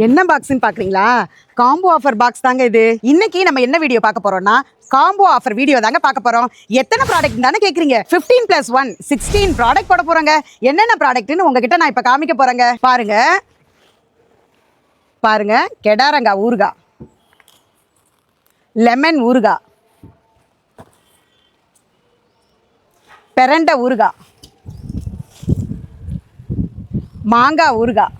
என்ன பாக்ஸ்ன்னு பார்க்குறீங்களா? Combo offer box தாங்க இது. இன்னைக்கு நம்ம என்ன வீடியோ பார்க்க போறோம்னா காம்போ ஆஃபர் வீடியோ தாங்க பார்க்க போறோம். எத்தனை ப்ராடக்ட் தானே கேட்குறீங்க? 15+1 16 ப்ராடக்ட் போட போறோங்க. என்னென்ன ப்ராடக்ட்னு உங்ககிட்ட நான் இப்போ காமிக்க போறேங்க. பாருங்க பாருங்க, கெடாரங்காய் ஊறுகாய், லெமன் ஊறுகாய், பெரண்டை ஊறுகாய், மாங்காய் ஊறுகாய்,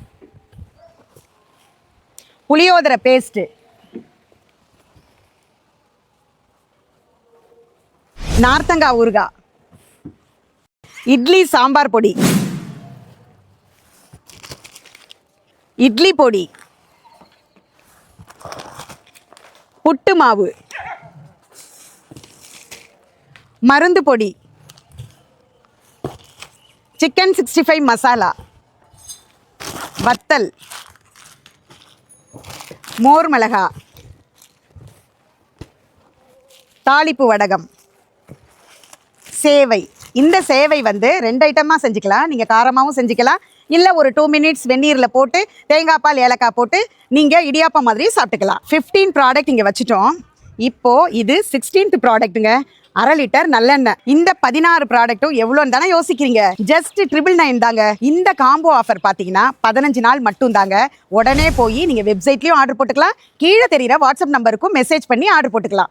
புளியோதரை பேஸ்ட்டு, நார்த்தங்காய் ஊறுகாய், இட்லி சாம்பார் பொடி, இட்லி பொடி, புட்டு மாவு, மருந்து பொடி, சிக்கன் 65 மசாலா, வத்தல், மோர் மிளகா, தாளிப்பு வடகம், சேவை. இந்த சேவை வந்து 2 ஐட்டமாக செஞ்சுக்கலாம். நீங்கள் காரமாகவும் செஞ்சுக்கலாம், இல்லை ஒரு 2 மினிட்ஸ் வெந்நீரில் போட்டு தேங்காய் பால் ஏலக்காய் போட்டு நீங்கள் இடியாப்பம் மாதிரி சாப்பிட்டுக்கலாம். 15 ப்ராடக்ட் இங்கே வச்சுட்டோம். இப்போது இது 16th ப்ராடக்ட்டுங்க. 1/2 லிட்டர் நல்லெண்ணெய். இந்த 16 ப்ராடக்ட்டும் எவ்வளோன்னு தானே யோசிக்கிறீங்க? ஜஸ்ட் 999 தாங்க. இந்த காம்போ ஆஃபர் பார்த்தீங்கன்னா 15 நாள் மட்டும் தாங்க. உடனே போய் நீங்கள் வெப்சைட்லேயும் ஆர்டர் போட்டுக்கலாம், கீழே தெரிகிற வாட்ஸ்அப் நம்பருக்கும் மெசேஜ் பண்ணி ஆர்டர் போட்டுக்கலாம்.